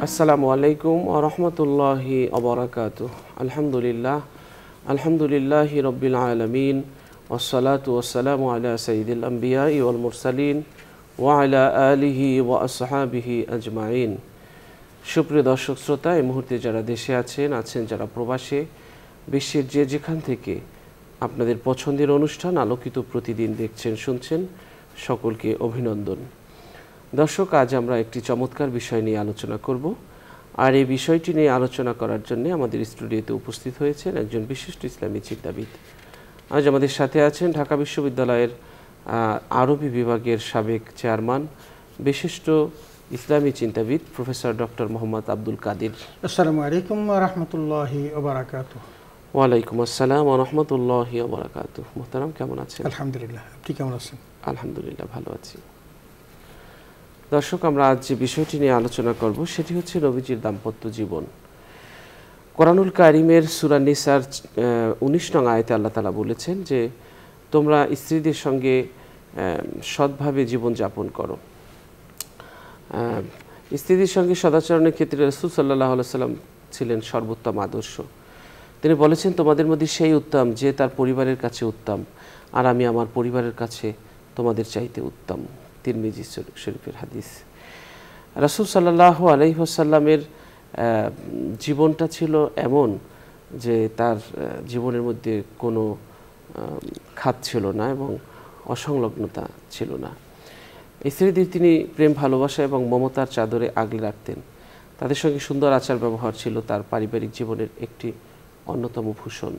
আসসালামু আলাইকুম ওয়া রাহমাতুল্লাহি ওয়া বারাকাতুহু। আলহামদুলিল্লাহি রাব্বিল আলামিন ওয়াসসালাতু ওয়াসসালামু আলা সাইয়্যিদিল আমবিয়াই ওয়াল মুরসালিন ওয়া আলা আলিহি ওয়া আসহাবিহি আজমাইন। সুপ্রিয় দর্শক শ্রোতা, এই মুহূর্তে যারা দেশে আছেন যারা প্রবাসে, বিশ্বের যে যেখান থেকে আপনাদের পছন্দের অনুষ্ঠান আলোকিত প্রতিদিন দেখছেন শুনছেন, সকলকে অভিনন্দন। দর্শক, আজ আমরা একটি চমৎকার বিষয় নিয়ে আলোচনা করব, আর এই বিষয়টি নিয়ে আলোচনা করার জন্য আমাদের স্টুডিওতে উপস্থিত হয়েছেন একজন বিশিষ্ট ইসলামী চিন্তাবিদ। আজ আমাদের সাথে আছেন ঢাকা বিশ্ববিদ্যালয়ের আরবি বিভাগের সাবেক চেয়ারম্যান, বিশিষ্ট ইসলামী চিন্তাবিদ প্রফেসর ডক্টর মোহাম্মদ আব্দুল কাদির। আসসালামু আলাইকুম ওয়া রাহমাতুল্লাহি ওয়া বারাকাতুহু। ওয়ালাইকুম আসসালাম ওয়া রাহমাতুল্লাহি ওয়া বারাকাতুহু। মুহতারাম, কেমন আছেন? আলহামদুলিল্লাহ, আপনি কেমন আছেন? আলহামদুলিল্লাহ, ভালো আছি। দর্শক, আমরা আজ যে বিষয়টি নিয়ে আলোচনা করব সেটি হচ্ছে নবীজির দাম্পত্য জীবন। কোরআনুল কারিমের সূরা নিসার 19 নং আয়াতে আল্লাহ তাআলা বলেছেন যে তোমরা স্ত্রীদের সঙ্গে সৎভাবে জীবনযাপন করো। স্ত্রীদের সঙ্গে সদাচরণের ক্ষেত্রে রাসূল সাল্লাল্লাহু আলাইহি ওয়াসাল্লাম ছিলেন সর্বোত্তম আদর্শ। তিনি বলেছেন, তোমাদের মধ্যে সেই উত্তম যে তার পরিবারের কাছে উত্তম, আর আমি আমার পরিবারের কাছে তোমাদের চাইতে উত্তম। তিরমিজি শরীফের হাদিস। রাসূল সাল্লাল্লাহু আলাইহি ওয়াসাল্লামের জীবনটা ছিল এমন যে তার জীবনের মধ্যে কোনো খাত ছিল না এবং অসংলগ্নতা ছিল না। স্ত্রীদের তিনি প্রেম, ভালোবাসা এবং মমতার চাদরে আগলে রাখতেন। তাদের সঙ্গে সুন্দর আচার ব্যবহার ছিল তার পারিবারিক জীবনের একটি অন্যতম ভূষণ।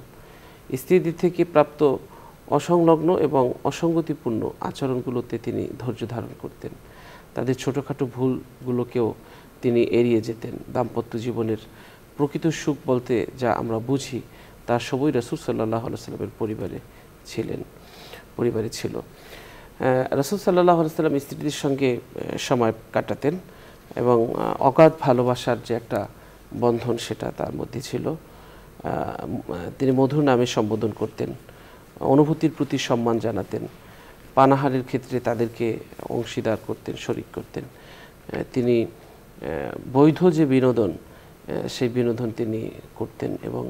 স্ত্রীদের থেকে প্রাপ্ত অসংলগ্ন এবং অসঙ্গতিপূর্ণ আচরণগুলোতে তিনি ধৈর্য ধারণ করতেন। তাদের ছোটোখাটো ভুলগুলোকেও তিনি এড়িয়ে যেতেন। দাম্পত্য জীবনের প্রকৃত সুখ বলতে যা আমরা বুঝি তার সবই রাসূল সাল্লাল্লাহু আলাইহি ওয়াসাল্লামের পরিবারে ছিল। রাসূল সাল্লাল্লাহু আলাইহি ওয়াসাল্লাম স্ত্রীদের সঙ্গে সময় কাটাতেন এবং অগাধ ভালোবাসার যে একটা বন্ধন সেটা তার মধ্যে ছিল। তিনি মধুর নামে সম্বোধন করতেন, অনুভূতির প্রতি সম্মান জানাতেন, পানাহারের ক্ষেত্রে তাদেরকে অংশীদার করতেন, শরীক করতেন। তিনি বৈধ যে বিনোদন সেই বিনোদন তিনি করতেন এবং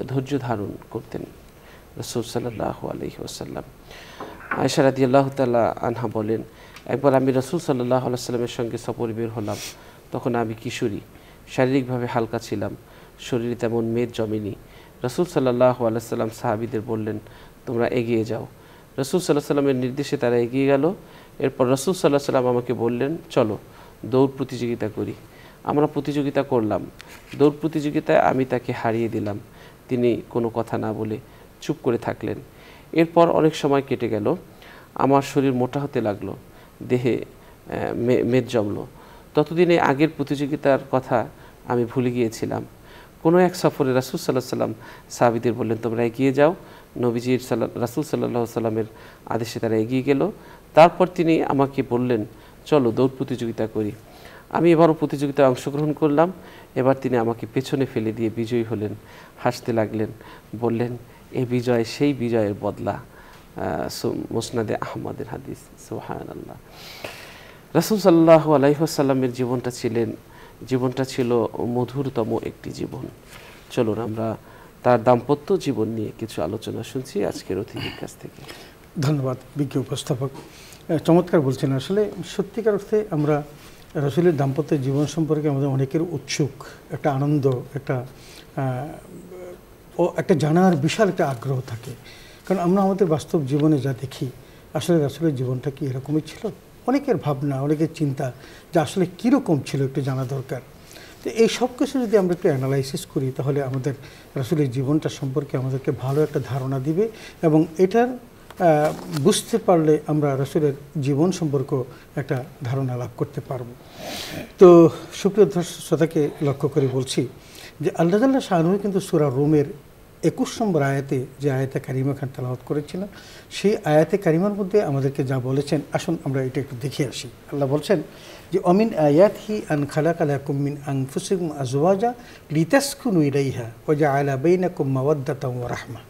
ধৈর্য ধারণ করতেন রাসূল সাল্লাল্লাহু আলাইহি ওয়াসাল্লাম। আয়েশা রাদিয়াল্লাহু তাআলা আনহা বলেন, একবার আমি রাসূল সাল্লাল্লাহু আলাইহি ওয়াসাল্লামের সঙ্গে সফরে বের হলাম। তখন আমি কিশোরী, শারীরিকভাবে হালকা ছিলাম, শরীরে তেমন মেদ জমেনি। রাসূল সাল্লাল্লাহু আলাইহি ওয়াসাল্লাম সাহাবীদের বললেন, তোমরা এগিয়ে যাও। রাসূল সাল্লাল্লাহু আলাইহি ওয়াসাল্লামের নির্দেশে তারা এগিয়ে গেল। এরপর রাসূল সাল্লাল্লাহু আলাইহি ওয়াসাল্লাম আমাকে বললেন, চলো দৌড় প্রতিযোগিতা করি। আমরা প্রতিযোগিতা করলাম। দৌড় প্রতিযোগিতায় আমি তাকে হারিয়ে দিলাম। তিনি কোনো কথা না বলে চুপ করে থাকলেন। এরপর অনেক সময় কেটে গেল। আমার শরীর মোটা হতে লাগলো, দেহে মেদ জমলো। ততদিনে আগের প্রতিযোগিতার কথা আমি ভুলে গিয়েছিলাম। কোনো এক সফরে রাসূল সাল্লাল্লাহু আলাইহি ওয়াসাল্লাম সাহাবীদের বললেন, তোমরা এগিয়ে যাও। নবীজির রাসূল সাল্লাল্লাহু আলাইহি ওয়াসাল্লামের আদেশে তারা এগিয়ে গেল। তারপর তিনি আমাকে বললেন, চলো দৌড় প্রতিযোগিতা করি। আমি এবারও প্রতিযোগিতায় অংশগ্রহণ করলাম। এবার তিনি আমাকে পেছনে ফেলে দিয়ে বিজয়ী হলেন। হাসতে লাগলেন, বললেন, এই বিজয় সেই বিজয়ের বদলা। মুসনাদে আহমদের হাদিস। সুবহানাল্লাহ। রাসূল সাল্লাল্লাহু আলাইহি ওয়াসাল্লামের জীবনটা ছিল মধুরতম একটি জীবন। চলুন আমরা তার দাম্পত্য জীবন নিয়ে কিছু আলোচনা শুনছি আজকের অতিথির কাছ থেকে। ধন্যবাদ বিজ্ঞ উপস্থাপক, চমৎকার বলছেন। আসলে সত্যিকার অর্থে আমরা রাসূলের দাম্পত্য জীবন সম্পর্কে আমাদের অনেকের উৎসুক, একটা আনন্দ, একটা জানার বিশাল একটা আগ্রহ থাকে। কারণ আমরা আমাদের বাস্তব জীবনে যা দেখি, আসলে রাসূলের জীবনটা কি এরকমই ছিল? অনেকের ভাবনা, অনেকের চিন্তা যে আসলে কীরকম ছিল একটু জানা দরকার। তো এই সব কিছু যদি আমরা একটু অ্যানালাইসিস করি, তাহলে আমাদের রাসূলের জীবনটা সম্পর্কে আমাদেরকে ভালো একটা ধারণা দিবে এবং এটার বুঝতে পারলে আমরা রাসূলের জীবন সম্পর্কে একটা ধারণা লাভ করতে পারব। তো সুপ্রিয় দর্শক শ্রোতাকে লক্ষ্য করে বলছি যে আল্লাহ তাআলা শাআনুহু কিন্তু সূরা রুমের 21 নম্বর আয়াতে যে আয়াতে কারিমা খান তেলাওয়াত করেছিলেন, সেই আয়াতে কারিমার মধ্যে আমাদেরকে যা বলেছেন, আসুন আমরা এটা একটু দেখে আসি। আল্লাহ বলছেন যে অমিন আয়াতিহি আন খালাকা লাকুম মিন আনফুসিকুম আজওয়াজা লিতাসকুনু ইলাইহা ওয়া জাআলা বাইনাকুম মাওয়াদ্দাতান ওয়া রাহমা।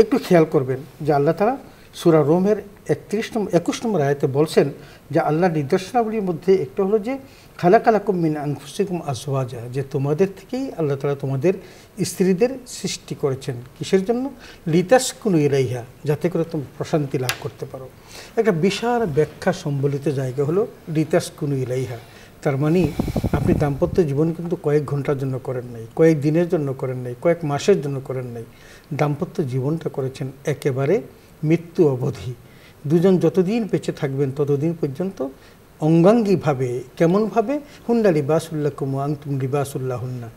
একটু খেয়াল করবেন যে আল্লাহ তাআলা সূরা রুমের 21 নম্বর আয়াতে বলছেন যে আল্লাহর নিদর্শনাবলীর মধ্যে একটা হলো যে খালাকালাকুম মিন আনফুসিকুম আজওয়াজা, যে তোমাদের থেকেই আল্লাহ তাআলা তোমাদের স্ত্রীদের সৃষ্টি করেছেন কিসের জন্য? লিতাসকুনু ইলাইহা, যাতে করে তুমি প্রশান্তি লাভ করতে পারো। একটা বিশাল ব্যাখ্যা সম্বলিত জায়গা হলো লিতাসকুনু ইলাইহা। তার মানে আপনি দাম্পত্য জীবন কিন্তু কয়েক ঘন্টার জন্য করেন নাই, কয়েক দিনের জন্য করেন নাই, কয়েক মাসের জন্য করেন নাই। দাম্পত্য জীবনটা করেছেন একেবারে মৃত্যু অবধি। দুজন যতদিন বেঁচে থাকবেন ততদিন পর্যন্ত অঙ্গাঙ্গিভাবে, কেমনভাবে? হুন্না লিবাসুল্লাকুম ওয়া আনতুম লিবাসুল্লাহুন্না,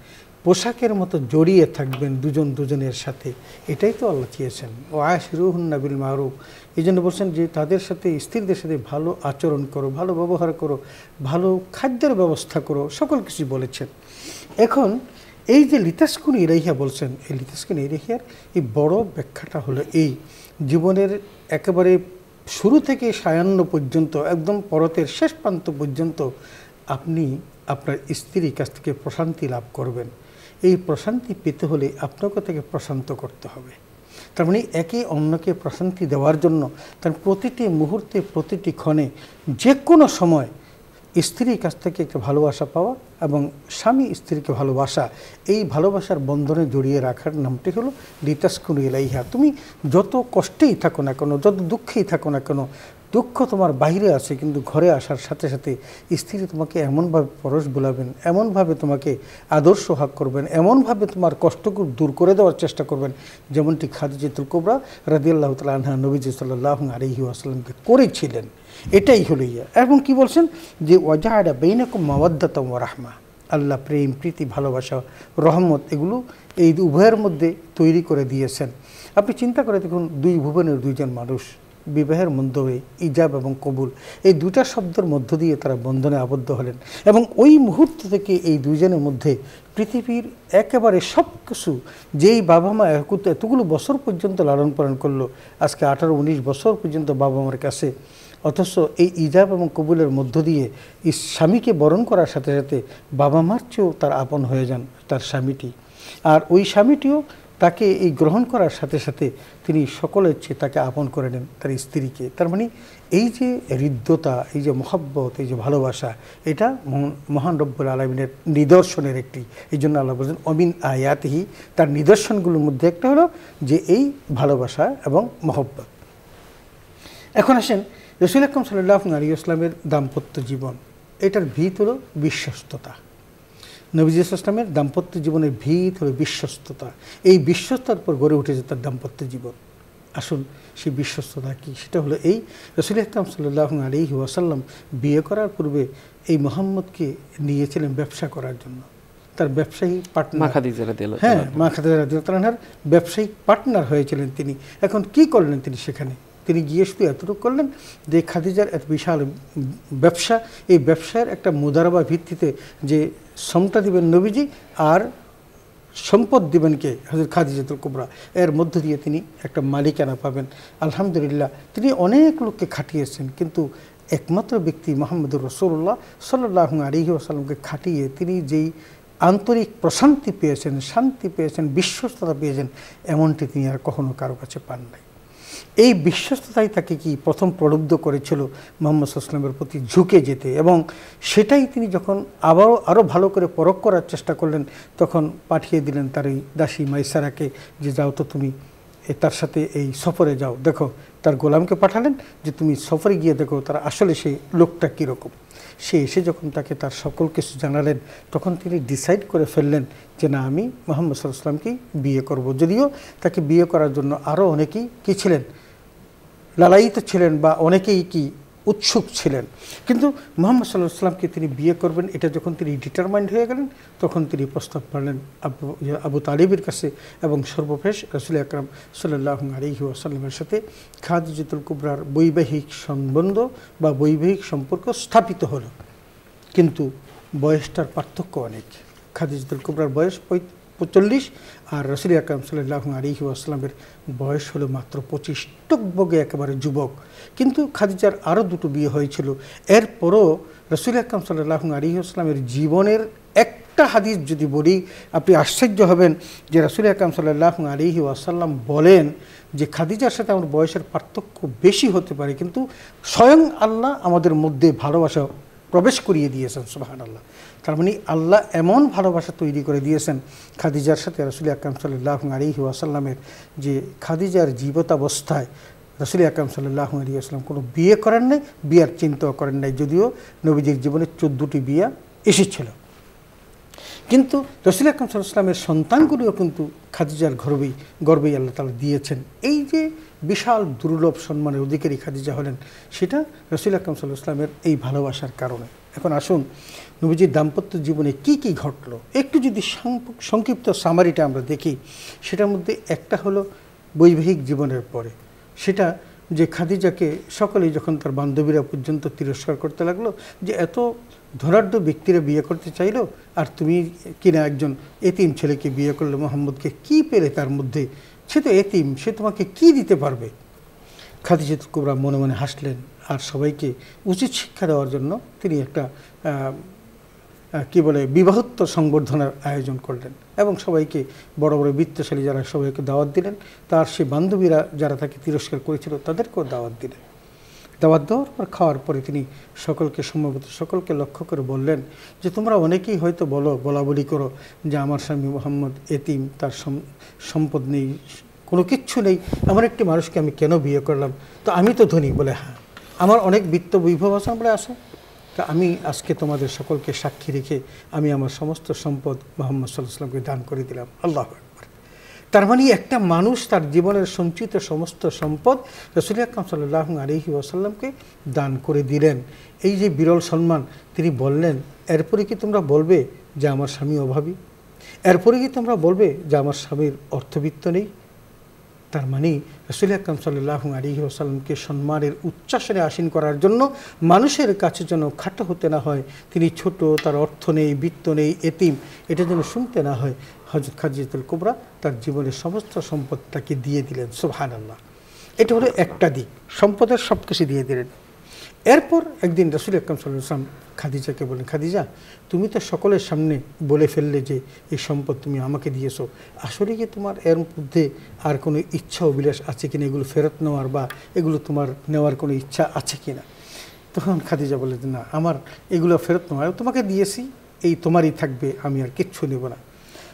পোশাকের মতো জড়িয়ে থাকবেন দুজন দুজনের সাথে। এটাই তো আল্লাহ চেয়েছেন। ও আশিরুহুন্না বিল মারুফ, এই জন্য বলছেন যে তাদের সাথে, স্ত্রীদের সাথে ভালো আচরণ করো, ভালো ব্যবহার করো, ভালো খাদ্যের ব্যবস্থা করো, সকল কিছু বলেছেন। এখন এই যে লিতাসকুন ইলাইহা বলছেন, এই লিতাসকুন ইলাইহার এই বড় ব্যাখ্যাটা হলো এই জীবনের একেবারে শুরু থেকে সায়ান্ন পর্যন্ত, একদম পরতের শেষ প্রান্ত পর্যন্ত আপনি আপনার স্ত্রীর কাছ থেকে প্রশান্তি লাভ করবেন। এই প্রশান্তি পেতে হলে আপনাকে তাকে প্রশান্ত করতে হবে। তার মানে একে অন্যকে প্রশান্তি দেওয়ার জন্য তার প্রতিটি মুহূর্তে, প্রতিটি ক্ষণে, যে কোনো সময় স্ত্রীর কাছ থেকে একটা ভালোবাসা পাওয়া এবং স্বামী স্ত্রীকে ভালোবাসা, এই ভালোবাসার বন্ধনে জড়িয়ে রাখার নামটি হলো লিতাসকুনু ইলাইহা। তুমি যত কষ্টেই থাকো না কেন, যত দুঃখেই থাকো না কেন, দুঃখ তোমার বাইরে আছে, কিন্তু ঘরে আসার সাথে সাথে স্ত্রী তোমাকে এমনভাবে পরশ বোলাবেন, এমনভাবে তোমাকে আদর্শ হাক করবেন, এমনভাবে তোমার কষ্টকে দূর করে দেওয়ার চেষ্টা করবেন, যেমনটি খাদিজাতুল কুবরা রাদিয়াল্লাহু তাআলা আনহা নবীজি সাল্লাল্লাহু আলাইহি ওয়াসাল্লামকে করেছিলেন। এটাই হলো ইয়া। এবং কি বলছেন যে ওয়াজাআলা বাইনাকুম মাওয়াদ্দাতাম ওয়া রাহমা, আল্লাহ প্রেম, প্রীতি, ভালোবাসা, রহমত এগুলো এই উভয়ের মধ্যে তৈরি করে দিয়েছেন। আপনি চিন্তা করে দেখুন, দুই ভুবনের দুইজন মানুষ বিবাহের মধ্যে ইজাব এবং কবুল, এই দুইটা শব্দের মধ্য দিয়ে তারা বন্ধনে আবদ্ধ হলেন, এবং ওই মুহূর্ত থেকে এই দুইজনের মধ্যে পৃথিবীর একেবারে সব কিছু, যেই বাবা মা এতগুলো বছর পর্যন্ত লালন পালন করলো, আজকে 18-19 বছর পর্যন্ত বাবা মার কাছে, অথচ এই ইজাব এবং কবুলের মধ্য দিয়ে এই স্বামীকে বরণ করার সাথে সাথে বাবা মার চেয়েও তার আপন হয়ে যান তার স্বামীটি। আর ওই স্বামীটিও তাকে এই গ্রহণ করার সাথে সাথে তিনি সকলের চেয়ে তাকে আপন করে নেন তার স্ত্রীকে। তার মানে এই যে হৃদ্যতা, এই যে মহব্বত, এই যে ভালোবাসা, এটা মহান রব্বুল আলামিনের নিদর্শনের একটি। এই জন্য আল্লাহ বলছেন অমিন আয়াতিহি, তার নিদর্শনগুলোর মধ্যে একটা হলো যে এই ভালোবাসা এবং মহব্বত। এখন আসেন রাসূল আকরাম সাল্লাল্লাহু আলাইহি ওয়াসাল্লামের দাম্পত্য জীবন, এটার ভিত হলো বিশ্বস্ততা। নবী সাল্লাল্লাহু আলাইহি ওয়াসাল্লামের দাম্পত্য জীবনের ভিত হলো বিশ্বস্ততা। এই বিশ্বস্ততার উপর গড়ে উঠেছে তার দাম্পত্য জীবন। আসুন সেই বিশ্বস্ততা কি? সেটা হলো এই রাসূল আকরাম সাল্লাল্লাহু আলাইহি ওয়াসাল্লাম বিয়ে করার পূর্বে এই মুহাম্মদকে নিয়েছিলেন ব্যবসা করার জন্য। তার ব্যবসায়ী পার্টনার মা খাদিজা রাদিয়াল্লাহু তাআলার ব্যবসায়িক পার্টনার হয়েছিলেন তিনি। এখন কি করলেন তিনি সেখানে? তিনি গিয়ে শুধু এতটুকু করলেন যে খাদিজার এত বিশাল ব্যবসা, এই ব্যবসার একটা মুদারাবা ভিত্তিতে যে শ্রমটা দিবেন নবীজি আর সম্পদ দিবেন কে? হযরত খাদিজাতুল কুবরা, এর মধ্য দিয়ে তিনি একটা মালিকানা পাবেন। আলহামদুলিল্লাহ, তিনি অনেক লোককে খাটিয়েছেন, কিন্তু একমাত্র ব্যক্তি মুহাম্মদুর রাসূলুল্লাহ সাল্লাল্লাহু আলাইহি ওয়াসাল্লামকে খাটিয়ে তিনি যেই আন্তরিক প্রশান্তি পেয়েছেন, শান্তি পেয়েছেন, বিশ্বস্ততা পেয়েছেন, এমনটি তিনি আর কখনো কারো কাছে পান নাই। এই বিশ্বস্ততাই তাকে কি প্রথম প্রলুব্ধ করেছিল মুহাম্মদ সাল্লাল্লাহু আলাইহি ওয়াসাল্লামের প্রতি ঝুঁকে যেতে, এবং সেটাই তিনি যখন আরও ভালো করে পরখ করার চেষ্টা করলেন, তখন পাঠিয়ে দিলেন তার এই দাসী মাইসারাকে যে যাও তো তুমি তার সাথে এই সফরে যাও, দেখো। তার গোলামকে পাঠালেন যে তুমি সফরে গিয়ে দেখো তার আসলে সেই লোকটা কীরকম। সে এসে যখন তাকে তার সকল কিছু জানালেন, তখন তিনি ডিসাইড করে ফেললেন যে না, আমি মুহাম্মদ সাল্লাল্লাহু আলাইহি ওয়াসাল্লামকেই বিয়ে করব। যদিও তাকে বিয়ে করার জন্য আরও অনেকেই কী ছিলেন, লালায়িত ছিলেন বা অনেকেই কি উৎসুক ছিলেন, কিন্তু মুহাম্মদ সাল্লাল্লাহু আলাইহি ওয়াসাল্লামকে তিনি বিয়ে করবেন এটা যখন তিনি ডিটারমাইন্ড হয়ে গেলেন, তখন তিনি প্রস্তাব পারলেন আবু তালিবের কাছে, এবং সর্বশেষ রাসূল আকরাম সাল্লাল্লাহু আলাইহি ওয়াসাল্লামের সাথে খাদিজাতুল কুবরার বৈবাহিক সম্বন্ধ বা বৈবাহিক সম্পর্ক স্থাপিত হলো। কিন্তু বয়সটার পার্থক্য অনেক। খাদিজাতুল কুবরার বয়স 45 আর রাসূল আকরাম সাল্লাল্লাহু আলাইহি ওয়াসাল্লামের বয়স হলো মাত্র 25, টকবগে একেবারে যুবক। কিন্তু খাদিজার আরও দুটো বিয়ে হয়েছিল। এরপরও রাসূল আকরাম সাল্লাল্লাহু আলাইহি ওয়াসাল্লামের জীবনের একটা হাদিস যদি বলি আপনি আশ্চর্য হবেন যে রাসূল আকরাম সাল্লাল্লাহু আলাইহি ওয়াসাল্লাম বলেন যে খাদিজার সাথে আমার বয়সের পার্থক্য বেশি হতে পারে, কিন্তু স্বয়ং আল্লাহ আমাদের মধ্যে ভালোবাসা প্রবেশ করিয়ে দিয়েছেন, সুবহানাল্লাহ। তার মানে আল্লাহ এমন ভালোবাসা তৈরি করে দিয়েছেন খাদিজার সাথে রাসূল আকরাম সাল্লাল্লাহু আলাইহি ওয়াসাল্লামের, যে খাদিজার জীবিতাবস্থায় রাসূল আকরাম সাল্লাল্লাহু আলাইহি ওয়াসাল্লাম কোনো বিয়ে করেন নাই, বিয়ার চিন্তাও করেন নাই, যদিও নবীজির জীবনে 14টি বিয়া এসেছিল। কিন্তু রাসূল আকরাম সাল্লাল্লাহু আলাইহি ওয়াসাল্লামের সন্তানগুলিও কিন্তু খাদিজার গর্বেই আল্লাহ তাআলা দিয়েছেন। এই যে বিশাল দুর্লভ সম্মানের অধিকারী খাদিজা হলেন, সেটা রাসূল আকরাম সাল্লাল্লাহু আলাইহি ওয়াসাল্লামের এই ভালোবাসার কারণে। এখন আসুন নবীজির দাম্পত্য জীবনে কি কি ঘটলো একটু যদি সংক্ষিপ্ত সামারিটা আমরা দেখি। সেটার মধ্যে একটা হলো বৈবাহিক জীবনের পরে, সেটা যে খাদিজাকে সকলেই যখন তার বান্ধবীরা পর্যন্ত তিরস্কার করতে লাগলো যে এত ধনাঢ্য ব্যক্তিরা বিয়ে করতে চাইলো, আর তুমি কিনা একজন এতিম ছেলেকে বিয়ে করলে, মুহাম্মদকে কি পেলে তার মধ্যে, সে তো এতিম, সে তোমাকে কি দিতে পারবে। খাদিজাতুল কুবরা মনে মনে হাসলেন আর সবাইকে উচিত শিক্ষা দেওয়ার জন্য তিনি একটা বিবাহোত্তর সংবর্ধনার আয়োজন করলেন এবং সবাইকে বড় বড় বিত্তশালী যারা সবাইকে দাওয়াত দিলেন, তার সে বান্ধবীরা যারা তাকে তিরস্কার করেছিল তাদেরকেও দাওয়াত দিলেন। দাওয়াত দেওয়ার পর খাওয়ার পরে তিনি সকলকে লক্ষ্য করে বললেন যে তোমরা অনেকেই হয়তো বলা বলি করো যে আমার স্বামী মুহাম্মদ এতিম, তার সম্পদ নেই, কোনো কিচ্ছু নেই, এমন একটি মানুষকে আমি কেন বিয়ে করলাম? তো আমি তো ধনী। বলে হ্যাঁ, আমার অনেক বিত্ত বৈভব আছে বলে আসে। তা আমি আজকে তোমাদের সকলকে সাক্ষী রেখে আমি আমার সমস্ত সম্পদ মুহাম্মদ সাল্লাল্লাহু আলাইহি ওয়াসাল্লামকে দান করে দিলাম। আল্লাহু আকবার। তার মানে একটা মানুষ তার জীবনের সঞ্চিত সমস্ত সম্পদ রাসূল আকরাম সাল্লাল্লাহু আলাইহি ওয়াসাল্লামকে দান করে দিলেন। এই যে বিরল সম্মান, তিনি বললেন এরপরে কি তোমরা বলবে যে আমার স্বামী অভাবী? এরপরে কি তোমরা বলবে যে আমার স্বামীর অর্থবিত্ত নেই? তার মানে রাসূল আকরাম সাল্লাল্লাহু আলাইহি ওয়াসাল্লামকে সম্মানের উচ্চাসনে আসীন করার জন্য মানুষের কাছে যেন খাটো হতে না হয়, তিনি ছোট, তার অর্থ নেই, বিত্ত নেই, এতিম, এটা যেন শুনতে না হয়, হযরত খাদিজাতুল কুবরা তার জীবনের সমস্ত সম্পদ তাকে দিয়ে দিলেন। সুবহানাল্লাহ। এটা হলো একটা দিক, সম্পদের সব কিছু দিয়ে দিলেন। এরপর একদিন রাসূল আকরাম সাল্লাল্লাহু আলাইহি ওয়াসাল্লাম খাদিজাকে বলেন, খাদিজা তুমি তো সকলের সামনে বলে ফেললে যে এই সম্পদ তুমি আমাকে দিয়েছো, আসলে কি তোমার এর মধ্যে আর কোনো ইচ্ছা অভিলাষ আছে কিনা, এগুলো ফেরত নেওয়ার বা এগুলো তোমার নেওয়ার কোনো ইচ্ছা আছে কিনা? তখন খাদিজা বলে যে না, আমার এগুলো ফেরত নেওয়া, তোমাকে দিয়েছি, এই তোমারই থাকবে, আমি আর কিচ্ছু নেব না।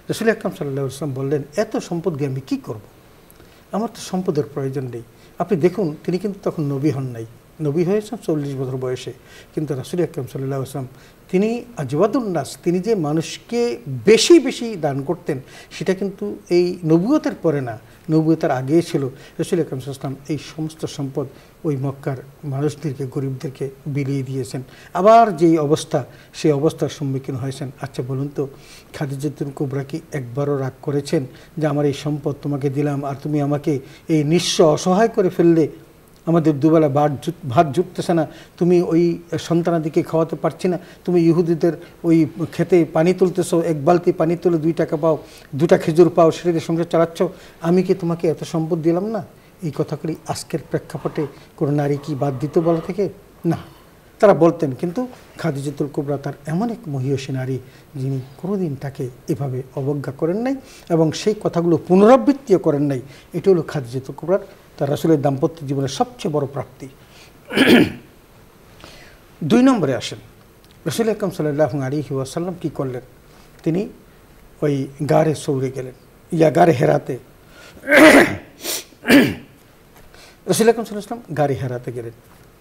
রাসূল আকরাম সাল্লাল্লাহু আলাইহি ওয়াসাল্লাম বললেন এত সম্পদ দিয়ে আমি কী করব? আমার তো সম্পদের প্রয়োজন নেই। আপনি দেখুন তিনি কিন্তু তখন নবী হন নাই, নবী হয়েছেন 40 বছর বয়সে, কিন্তু রাসূল আকরাম সাল্লাল্লাহু আলাইহি ওয়াসাল্লাম তিনি আজওয়াদুন নাস, তিনি যে মানুষকে বেশি বেশি দান করতেন সেটা কিন্তু এই নবুয়তের পরে না, নবুয়তের আগেই ছিল। রাসূল আকরাম সাল্লাল্লাহু আলাইহি ওয়াসাল্লাম এই সমস্ত সম্পদ ওই মক্কার মানুষদেরকে, গরিবদেরকে বিলিয়ে দিয়েছেন। আবার যেই অবস্থা, সেই অবস্থার সম্মুখীন হয়েছেন। আচ্ছা বলুন তো, খাদিজাতুল কুবরা কি একবারও রাগ করেছেন যে আমার এই সম্পদ তোমাকে দিলাম আর তুমি আমাকে এই নিঃস্ব অসহায় করে ফেললে, আমাদের দুবেলা ভাত জুটতেছে না, তুমি ওই সন্তানাদিকে খাওয়াতে পারছি না, তুমি ইহুদিদের ওই খেতে পানি তুলতেছো, এক বালতি পানি তুলে 2 টাকা পাও, 2টা খেজুর পাও, সেটাকে সংসার চালাচ্ছ, আমি কি তোমাকে এত সম্পদ দিলাম না? এই কথাগুলি আজকের প্রেক্ষাপটে কোনো নারী কি বাদ দিত বলা থেকে? না, তারা বলতেন। কিন্তু খাদিজাতুল কুবরা তার এমন এক মহিয়সী নারী যিনি কোনোদিন তাকে এভাবে অবজ্ঞা করেন নাই এবং সেই কথাগুলো পুনরাবৃত্তিও করেন নাই। এটা হলো খাদিজাতুল কুবরার তার রাসূলের দাম্পত্য জীবনের সবচেয়ে বড় প্রাপ্তি। 2 নম্বরে আসেন, রাসূল আকরাম সাল্লাল্লাহু আলাইহি ওয়াসাল্লাম কী করলেন? তিনি ওই গারে সৌরে গেলেন, গারে হেরাতে। রাসূল আকরাম সাল্লাল্লাহু আলাইহি ওয়াসাল্লাম গারে হেরাতে গেলেন।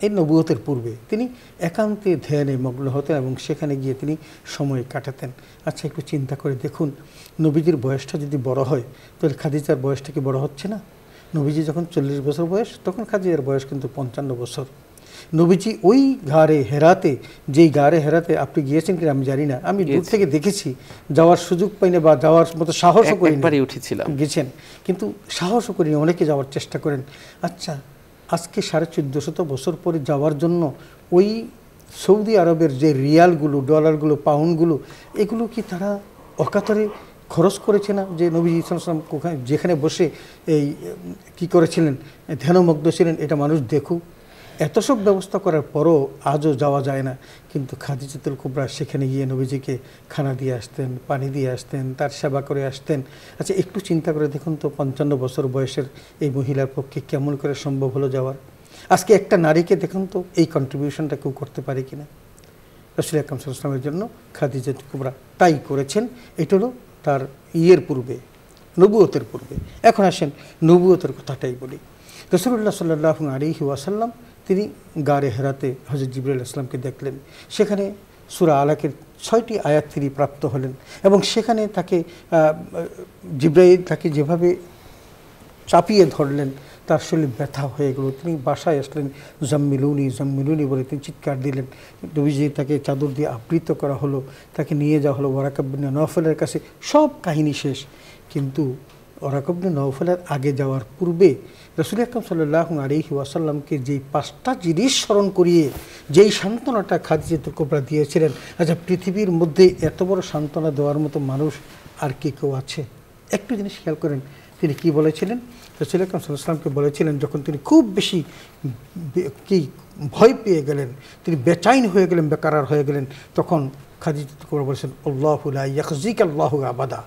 এই নবুয়তের পূর্বে তিনি একান্তে ধ্যানে মগ্ন হতেন এবং সেখানে গিয়ে তিনি সময় কাটাতেন। আচ্ছা একটু চিন্তা করে দেখুন, নবীজির বয়সটা যদি বড় হয় তাহলে খাদিজার বয়সটা কি বড় হচ্ছে না? নবীজি যখন 40 বছর বয়স, তখন খাদিজার বয়স কিন্তু 55 বছর। নবীজি ওই গারে হেরাতে, যেই গারে হেরাতে আপনি গিয়েছেন কিনা আমি জানি না, আমি দূর থেকে দেখেছি, যাওয়ার সুযোগ পাইনি বা যাওয়ার মতো সাহসও করিনি, গেছেন কিন্তু সাহসও করিনি, অনেকে যাওয়ার চেষ্টা করেন। আচ্ছা আজকে 1450 বছর পরে যাওয়ার জন্য ওই সৌদি আরবের যে রিয়ালগুলো, ডলারগুলো, পাউন্ডগুলো, এগুলো কি তারা অকাতরে খরচ করেছে না? যে নবী সাল্লাল্লাহু আলাইহি ওয়াসাল্লাম যেখানে বসে এই কী করেছিলেন, ধ্যানমগ্ন ছিলেন, এটা মানুষ দেখুক। এত সব ব্যবস্থা করার পরও আজও যাওয়া যায় না, কিন্তু খাদিজাতুল কুবরা সেখানে গিয়ে নবীজিকে খানা দিয়ে আসতেন, পানি দিয়ে আসতেন, তার সেবা করে আসতেন। আচ্ছা একটু চিন্তা করে দেখুন তো 55 বছর বয়সের এই মহিলার পক্ষে কেমন করে সম্ভব হলো যাওয়ার। আজকে একটা নারীকে দেখুন তো এই কন্ট্রিবিউশনটা কেউ করতে পারে কিনা। রাসূল আকরাম সাল্লাল্লাহু আলাইহি ওয়াসাল্লামের জন্য খাদিজাতুল কুবরা তাই করেছেন। এটা হলো তার পূর্বে, নবুয়তের পূর্বে। এখন আসেন নবুয়তের কথাটাই বলি। রাসূলুল্লাহ সাল্লাল্লাহু আলাইহি ওয়াসাল্লাম তিনি গারে হেরাতে হযরত জিবরাইল আসলামকে দেখলেন। সেখানে সূরা আলাকের 6টি আয়াত তিনি প্রাপ্ত হলেন এবং সেখানে তাকে জিবরাইল তাকে যেভাবে চাপিয়ে ধরলেন তার শরীর ব্যথা হয়ে গেল। তিনি বাসায় আসলেন, জাম্মিলুনি জাম্মিলুনি বলে তিনি চিৎকার দিলেন। নবীজি তাকে চাদর দিয়ে আবৃত করা হলো, তাকে নিয়ে যাওয়া হলো ওয়ারাকা ইবনে নওফলের কাছে। সব কাহিনী শেষ, কিন্তু ওয়ারাকা ইবনে নওফলের আগে যাওয়ার পূর্বে রাসূল আকরাম সাল্লাল্লাহু আলাইহি ওয়াসাল্লামকে যেই 5টা জিনিস স্মরণ করিয়ে যেই সান্ত্বনাটা খাদিজাতুল কুবরা দিয়েছিলেন, আচ্ছা পৃথিবীর মধ্যে এত বড় সান্ত্বনা দেওয়ার মতো মানুষ আর কি কেউ আছে? একটু জিনিস খেয়াল করেন তিনি কি বলেছিলেন। রাসূল আকরাম সাল্লাল্লাহু আলাইহি ওয়াসাল্লামকে বলেছিলেন, যখন তিনি খুব বেশি ভয় পেয়ে গেলেন, তিনি বেচাইন হয়ে গেলেন, বেকারার হয়ে গেলেন, তখন খাদিজাতুল কুবরা বলেছেন, আল্লাহু লা ইয়াখজিকা আল্লাহু আবাদা।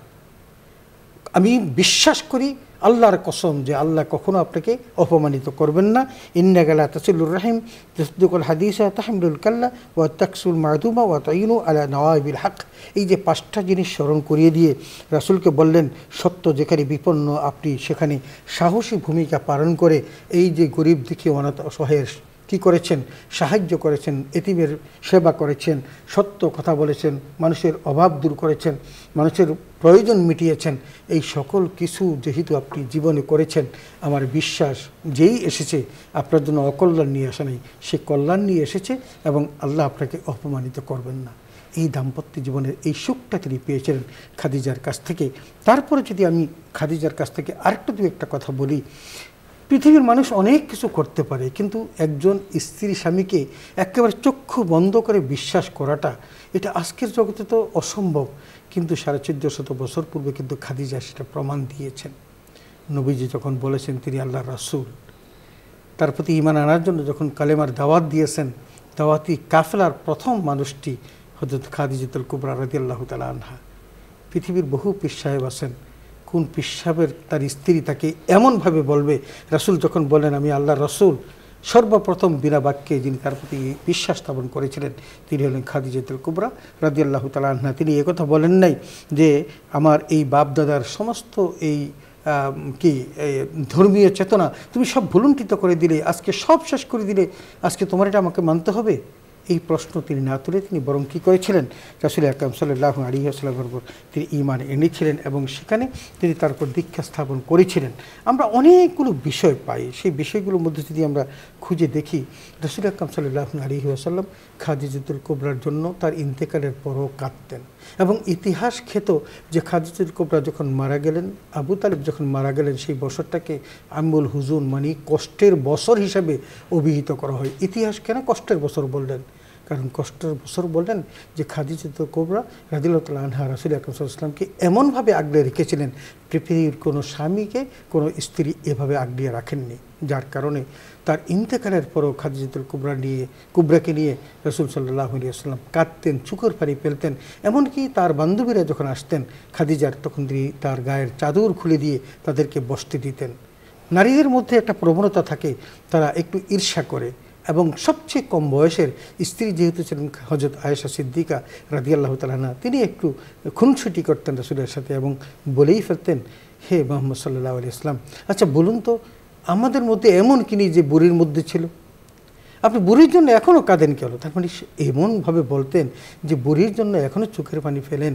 আমি বিশ্বাস করি আল্লাহর কসম যে আল্লাহ কখনো আপনাকে অপমানিত করবেন না। ইন্নাকা লা তাসিলুর রাহিম তাসদিকুল হাদিসা তাহমিলুল কাল্লা ওয়া তাকসুল মাদুমা ওয়া তাইনু আলা নওয়াইবিল হক। এই যে 5টা জিনিস স্মরণ করিয়ে দিয়ে রাসূলকে বললেন, সত্য যেখানে বিপন্ন আপনি সেখানে সাহসী ভূমিকা পালন করে এই যে গরিব দুঃখী অনাথ অসহায়ের কি করেছেন, সাহায্য করেছেন, এতিমের সেবা করেছেন, সত্য কথা বলেছেন, মানুষের অভাব দূর করেছেন, মানুষের প্রয়োজন মিটিয়েছেন। এই সকল কিছু যেহেতু আপনি জীবনে করেছেন, আমার বিশ্বাস যেই এসেছে আপনার জন্য অকল্যাণ নিয়ে আসা নেই, সে কল্যাণ নিয়ে এসেছে এবং আল্লাহ আপনাকে অপমানিত করবেন না। এই দাম্পত্য জীবনের এই সুখটা তিনি পেয়েছিলেন খাদিজার কাছ থেকে। তারপরে যদি আমি খাদিজার কাছ থেকে আরেকটা দু একটা কথা বলি, পৃথিবীর মানুষ অনেক কিছু করতে পারে, কিন্তু একজন স্ত্রী স্বামীকে একেবারে চক্ষু বন্ধ করে বিশ্বাস করাটা এটা আজকের জগতে তো অসম্ভব, কিন্তু 1450 বছর পূর্বে কিন্তু খাদিজা সেটা প্রমাণ দিয়েছেন। নবীজি যখন বলেছেন তিনি আল্লাহর রাসূল, তার প্রতি ঈমান আনার জন্য যখন কালেমার দাওয়াত দিয়েছেন, দাওয়াতি কাফেলার প্রথম মানুষটি হযরত খাদিজাতুল কুবরা রাদিয়াল্লাহু তাআলা আনহা। পৃথিবীর বহু পীর সাহেব আছেন, কোন পীর সাহেবের তার স্ত্রী তাকে এমনভাবে বলবে, রাসূল যখন বলেন আমি আল্লাহর রাসূল, সর্বপ্রথম বিনা বাক্যে যিনি তার প্রতি বিশ্বাস স্থাপন করেছিলেন তিনি হলেন খাদিজাতুল কুবরা রাদিয়াল্লাহু তাআলা আনহা। তিনি একথা বলেন নাই যে আমার এই বাপ দাদার সমস্ত এই ধর্মীয় চেতনা তুমি সব ভুলুণ্ঠিত করে দিলে, আজকে সব শেষ করে দিলে, আজকে তোমার এটা আমাকে মানতে হবে। এই প্রশ্ন তিনি না তুলে তিনি বরং কী করেছিলেন, রাসূল আকরাম সাল্লাল্লাহু আলাইহি ওয়াসাল্লামের উপর তিনি ঈমান এনেছিলেন এবং সেখানে তিনি তার উপর দীক্ষা স্থাপন করেছিলেন। আমরা অনেকগুলো বিষয় পাই, সেই বিষয়গুলোর মধ্যে যদি আমরা খুঁজে দেখি, রাসূল আকরাম সাল্লাল্লাহু আলাইহি ওয়াসাল্লাম খাদিজাতুল কুবরার জন্য তার ইন্তেকালের পরও কাঁদতেন এবং ইতিহাস খ্যাত যে খাদিজাতুল কুবরা যখন মারা গেলেন, আবু তালেব যখন মারা গেলেন, সেই বছরটাকে আমুল হুজুন মানে কষ্টের বছর হিসাবে অভিহিত করা হয়। ইতিহাস কেন কষ্টের বছর বললেন? কারণ কষ্টের বছর বললেন যে খাদিজাতুল কুবরা রাদিয়াল্লাহু তাআলা আনহা রাসূল আকরাম সাল্লাল্লাহু আলাইহি ওয়াসাল্লামকে এমনভাবে আগলে রেখেছিলেন, পৃথিবীর কোনো স্বামীকে কোনো স্ত্রী এভাবে আগলিয়ে রাখেননি, যার কারণে তার ইন্তেকালের পরও খাদিজাতুল কুবরাকে নিয়ে রাসূল সাল্লাল্লাহু আলাইহি ওয়াসাল্লাম কাঁদতেন, চোখের পানি ফেলতেন। এমনকি তার বান্ধবীরা যখন আসতেন খাদিজার, তখন তিনি তার গায়ের চাদর খুলে দিয়ে তাদেরকে বসতে দিতেন। নারীদের মধ্যে একটা প্রবণতা থাকে, তারা একটু ঈর্ষা করে, এবং সবচেয়ে কম বয়সের স্ত্রী যেহেতু ছিলেন হযরত আয়েশা সিদ্দিকা রাদিয়াল্লাহু তাআলা আনহা, তিনি একটু খুনসুটি করতেন রাসূলের সাথে এবং বলেই ফেলতেন, হে মুহাম্মদ সাল্লাল্লাহু আলাইহি ওয়াসাল্লাম, আচ্ছা বলুন তো আমাদের মধ্যে এমন কিনি যে বুড়ির মধ্যে ছিল, আপনি বুড়ির জন্য এখনও কাঁদেন কেন? তার মানে এমনভাবে বলতেন যে বুড়ির জন্য এখনও চোখের পানি ফেলেন,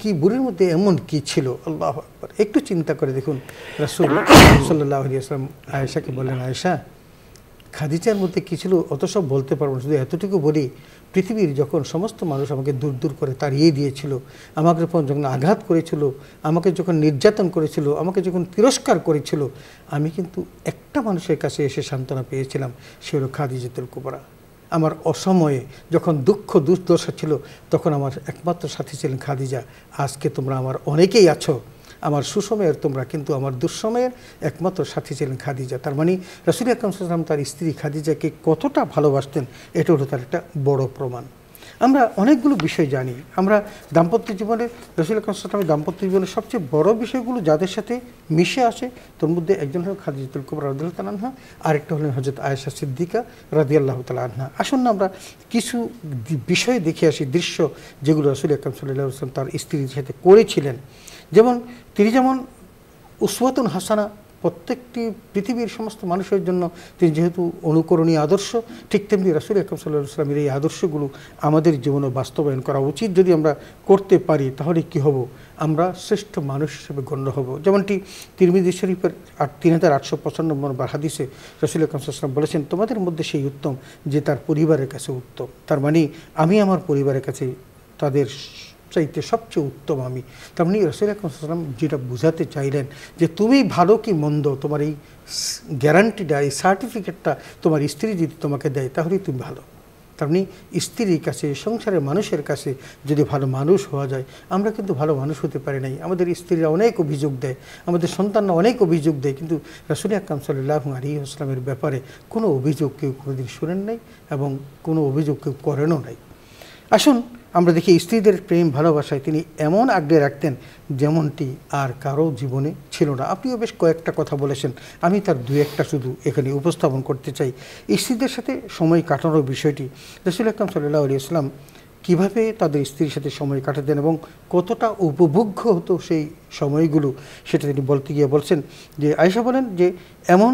কি বুড়ির মধ্যে এমন কি ছিল? আল্লাহু আকবার। একটু চিন্তা করে দেখুন, রাসূল সাল্লাল্লাহু আলাইহি ওয়াসাল্লাম আয়েশাকে বললেন, আয়েশা খাদিজার মধ্যে কী ছিল অত সব বলতে পারবো না, শুধু এতটুকু বলি, পৃথিবীর যখন সমস্ত মানুষ আমাকে দূর দূর করে তাড়িয়ে দিয়েছিল, আমাকে যখন আঘাত করেছিল, আমাকে যখন নির্যাতন করেছিল, আমাকে যখন তিরস্কার করেছিল, আমি কিন্তু একটা মানুষের কাছে এসে সান্ত্বনা পেয়েছিলাম, সে হলো খাদিজাতুল কুবরা। আমার অসময়ে যখন দুঃখ দুর্দশা ছিল, তখন আমার একমাত্র সাথী ছিলেন খাদিজা। আজকে তোমরা আমার অনেকেই আছো, আমার সুসময়ের তোমরা, কিন্তু আমার দুঃসময়ের একমাত্র সাথী ছিলেন খাদিজা। তার মানে রাসূল আকরাম সাল্লাল্লাহু আলাইহি ওয়াসাল্লাম তার স্ত্রী খাদিজাকে কতটা ভালোবাসতেন, এটা হলো তার একটা বড় প্রমাণ। আমরা অনেকগুলো বিষয় জানি। আমরা দাম্পত্য জীবনে রাসূল আকরাম সাল্লাল্লাহু আলাইহি ওয়াসাল্লামের দাম্পত্য জীবনের সবচেয়ে বড় বিষয়গুলো যাদের সাথে মিশে আসে, তোর মধ্যে একজন হলো খাদিজাতুল কুবরা রাদিয়াল্লাহু তাআলা আনহা, আরেকটা হলেন হযরত আয়েশা সিদ্দিকা রাদিয়াল্লাহু তাআলা আনহা। আসুন না আমরা কিছু বিষয় দেখে আসি, দৃশ্য যেগুলো রাসূল আকরাম সাল্লাল্লাহু আলাইহি ওয়াসাল্লাম তার স্ত্রীর সাথে করেছিলেন। যেমন তিনি যেমন উসওয়াতুন হাসানা, প্রত্যেকটি পৃথিবীর সমস্ত মানুষের জন্য তিনি যেহেতু অনুকরণীয় আদর্শ, ঠিক তেমনি রাসূল আকরাম সাল্লাল্লাহু আলাইহি ওয়াসাল্লামের এই আদর্শগুলো আমাদের জীবনে বাস্তবায়ন করা উচিত। যদি আমরা করতে পারি তাহলে কি হব, আমরা শ্রেষ্ঠ মানুষ হিসেবে গণ্য হব। যেমনটি তিরমিজি শরীফের 3895 নম্বর হাদিসে রাসূল আকরাম সাল্লাল্লাহু আলাইহি ওয়াসাল্লাম বলেছেন, তোমাদের মধ্যে সেই উত্তম যে তার পরিবারের কাছে উত্তম। তার মানে আমি আমার পরিবারের কাছে তাদের চাইতে সবচেয়ে উত্তম আমি। তার মানে রাসূল আকরাম সাল্লাল্লাহু আলাইহি ওয়াসাল্লাম যেটা বোঝাতে চাইলেন যে তুমি ভালো কি মন্দ, তোমার এই গ্যারান্টিটা, এই সার্টিফিকেটটা তোমার স্ত্রী যদি তোমাকে দেয় তাহলেই তুমি ভালো। তার মানে স্ত্রীর কাছে, সংসারের মানুষের কাছে যদি ভালো মানুষ হওয়া যায়, আমরা কিন্তু ভালো মানুষ হতে পারি নাই। আমাদের স্ত্রীরা অনেক অভিযোগ দেয়, আমাদের সন্তানরা অনেক অভিযোগ দেয়, কিন্তু রাসূল আকরাম সাল্লাল্লাহু আলাইহি ওয়াসাল্লামের ব্যাপারে কোনো অভিযোগ কেউ কোনোদিন শুনেন নাই এবং কোনো অভিযোগ কেউ করেনও নাই। আসুন আমরা দেখি স্ত্রীদের প্রেম ভালোবাসায় তিনি এমন আগ্রহ রাখতেন যেমনটি আর কারো জীবনে ছিল না। আপনিও বেশ কয়েকটা কথা বলেছেন, আমি তার দু একটা শুধু এখানে উপস্থাপন করতে চাই। স্ত্রীদের সাথে সময় কাটানোর বিষয়টি, রাসূল আকরাম সাল্লাল্লাহু আলাইহি ওয়াসাল্লাম কীভাবে তাদের স্ত্রীর সাথে সময় কাটাতেন এবং কতটা উপভোগ্য হতো সেই সময়গুলো, সেটা তিনি বলতে গিয়ে বলছেন যে, আয়েশা বলেন যে এমন